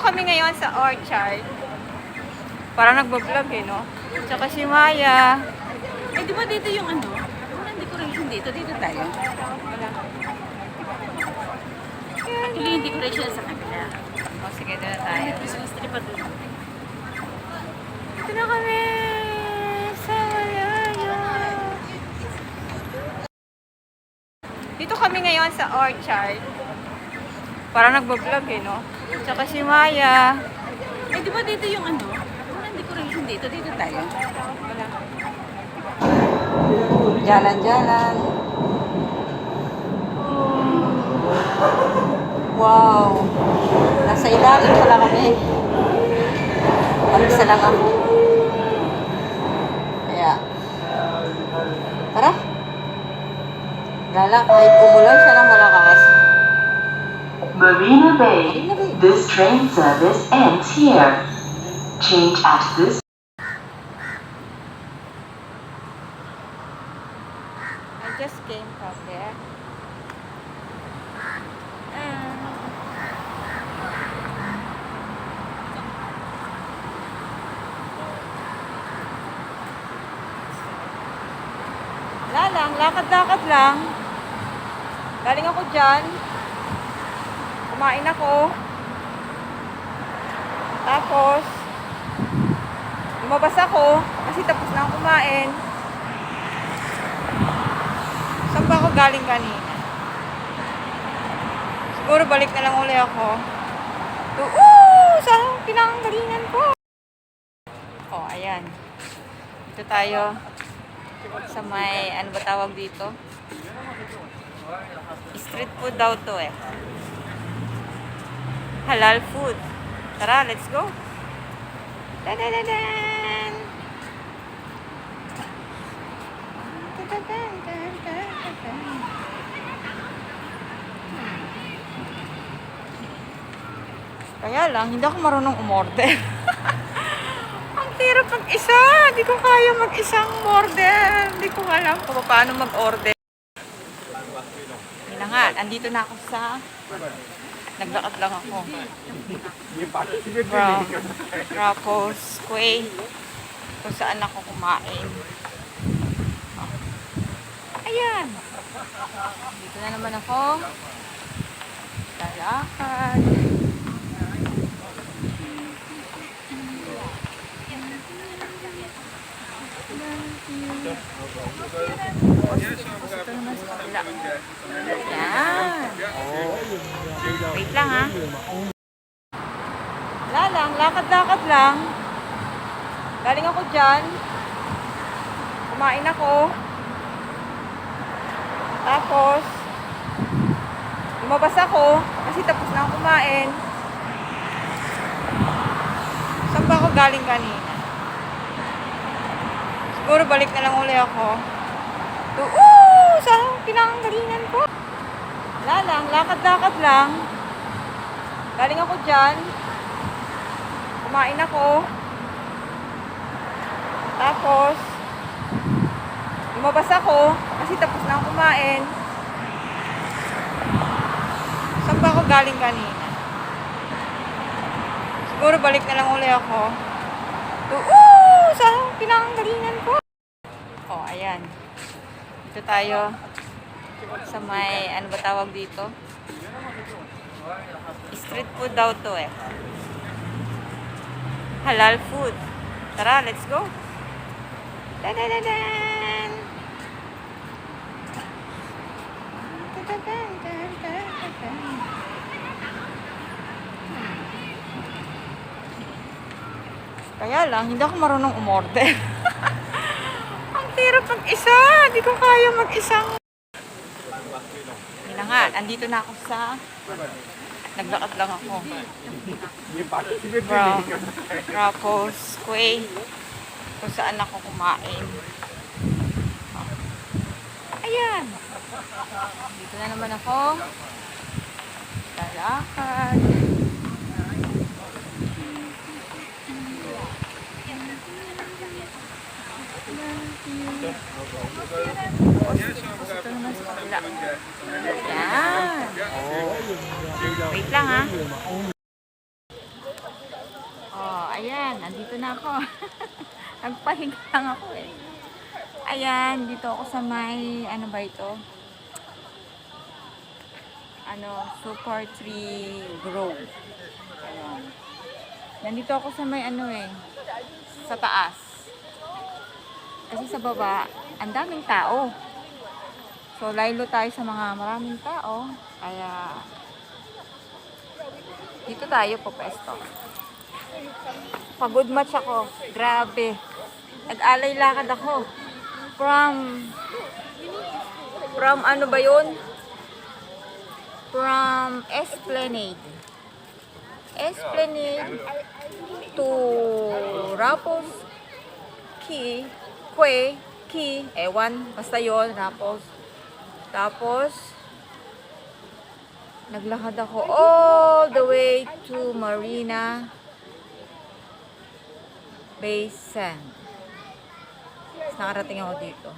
kami ngayon sa Orchard. Parang nagbablog eh, no? Tsaka si Maya. Eh, di ba dito yung ano? Walang decoration dito. Dito tayo. Wala. Actually, yung decoration sa kanila. O, sige, doon na tayo. Christmas tree pa doon. Ito na kami sa Malaya. Dito kami ngayon sa Orchard. Parang nagbablog eh, no? Tsaka si Maya. Eh, di ba dito yung ano? Walang decoration dito. Dito tayo. Wala. Jalan-jalan. Wow. Nasa ilalim pala kami. Mag-isa lang ako. Kaya, tara. Lala, kahit umulan siya ng malakas. Marina Bay. This train service ends here. Change at this. I just came from there. Wala lang, lakad-lakad lang. Galing ako dyan. Kumain ako. Tapos, lumabas ako kasi tapos na akong kumain. Saan ba ako galing kanina? Siguro balik na lang uli ako. Sa pinanggalingan ko. Oh, ayan. Dito tayo sa may, ano ba tawag dito? Street food daw to eh. Halal food. Tara, let's go. Da-da-da-dan! Da-da-dan-dan-dan-dan. Kaya lang, hindi ako marunong umorder. Ang hirap mag-isa. Hindi ko kaya mag-isang order. Hindi ko alam kung paano mag-order. Yun na nga, andito na ako sa... Naglakad lang ako. From Rapos Quay. Kung saan ako kumain. Ayan. Dito na naman ako. Lalakad. Ito naman sa kabila. Yan. Wait lang ha. Wala lang, lakad-lakad lang. Galing ako dyan. Kumain ako. Tapos, lumabas ako kasi tapos na akong kumain. Saan ba ako galing kanina? Siguro balik na lang uli ako. Sa pinanggalingan ko. Wala lang, lakad-lakad lang. Galing ako dyan. Kumain ako. Tapos, lumabas ako kasi tapos na akong kumain. Saan ba ako galing kanina? Siguro balik na lang uli ako. Sa pinanggalingan ko. Oh, ayan. Dito tayo sa may, ano ba tawag dito? Street food daw to eh. Halal food. Tara, let's go. Da-da-da-dan! Da-da-dan-dan-dan-dan. Kaya lang, hindi ako marunong umorder. Ang hirap mag-isa. Hindi ko kaya mag-isang... Yun na nga, andito na ako sa... Naglakad lang ako. From Rapos Quay. Kung saan ako kumain. Ayan. Dito na naman ako. Lalakad. Ito naman sa kabila. Yan. Wait lang ha. nandito na ako. Nagpahinga lang ako eh. Ayan, dito ako sa may, ano ba ito? Super Tree Grove. Ayan. Nandito ako sa may sa taas. Kasi sa baba, ang daming tao. So, laylo tayo sa mga maraming tao. Kaya, dito tayo pupesto. Pagod match ako. Grabe. Nag-alay lakad ako. From ano ba yun? From Esplanade to Rapos Quay, ewan, basta yun, tapos naglakad ako all the way to Marina Bay Sand. Tapos nakarating ako dito.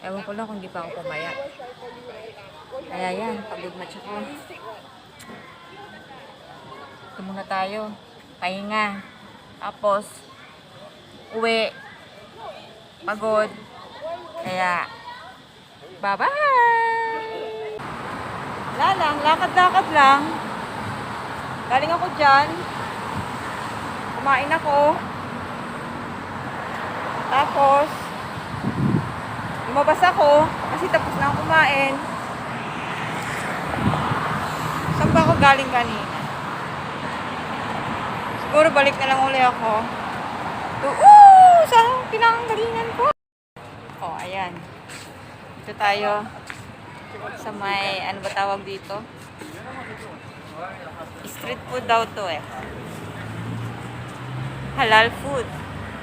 Ewan ko lang kung di pa ako pumayat. Kaya yan, pagod match ako. Ito muna tayo. Pahinga. Tapos, uwi. Pagod. Kaya, bye-bye! Wala lang, lakad-lakad lang. Galing ako dyan. Kumain ako. Tapos, lumabas ako kasi tapos na ako kumain. Saan ba ako galing kanina? Siguro balik na lang uli ako. Sa pinanggalingan ko. Oh, ayan. Dito tayo sa may, ano ba tawag dito? Street food daw to eh. Halal food.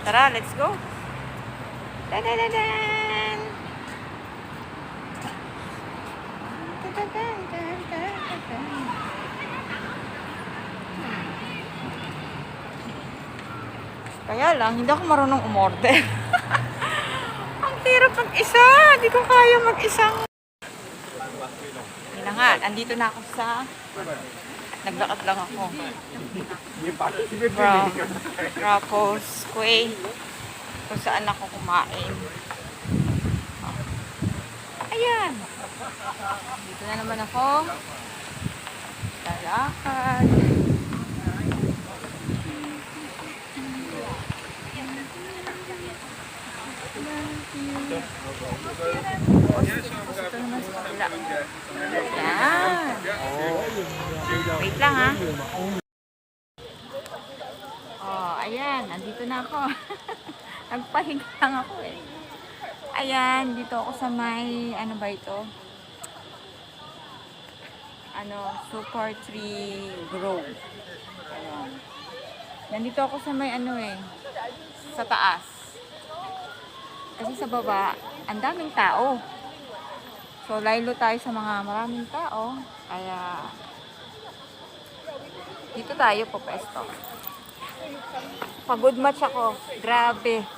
Tara, let's go. Da-da-da-dan! Kaya lang, hindi ako marunong umorder. Ang hirap mag-isa. Hindi ko kaya mag-isang. Yun na nga, andito na ako sa... Naglakad lang ako. From Rapos Quay. Kung saan ako kumain. Ayan. Dito na naman ako. Lalakad. Ito naman sa kabila. Ayan. Wait lang ha. Oh, ayan. Nandito na ako. Nagpahinga lang ako eh. Ayan, dito ako sa may, ano ba ito? Super Tree Grove. Ayan. Nandito ako sa may sa taas. Kasi sa baba, ang daming tao. So, laylo tayo sa mga maraming tao. Kaya, dito tayo pupesto. Pagod match ako. Grabe.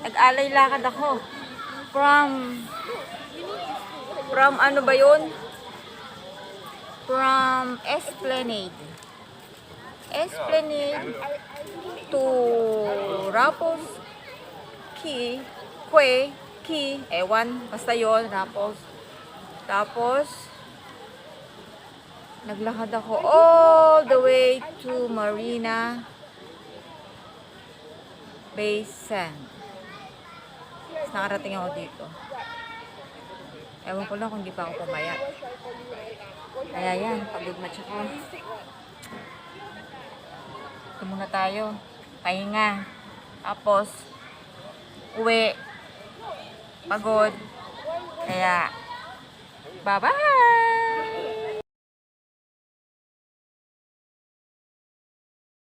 Nag-alay lakad ako. From ano ba yun? From Esplanade to Rapos Quay, ewan, basta yun, tapos naglakad ako all the way to Marina Bay Sand. Tapos nakarating ako dito. Ewan ko lang kung di pa ako pumayat. Kaya yan, pagod match ako. Ito muna tayo. Pahinga. Tapos, uwi. Pagod. Kaya, bye-bye!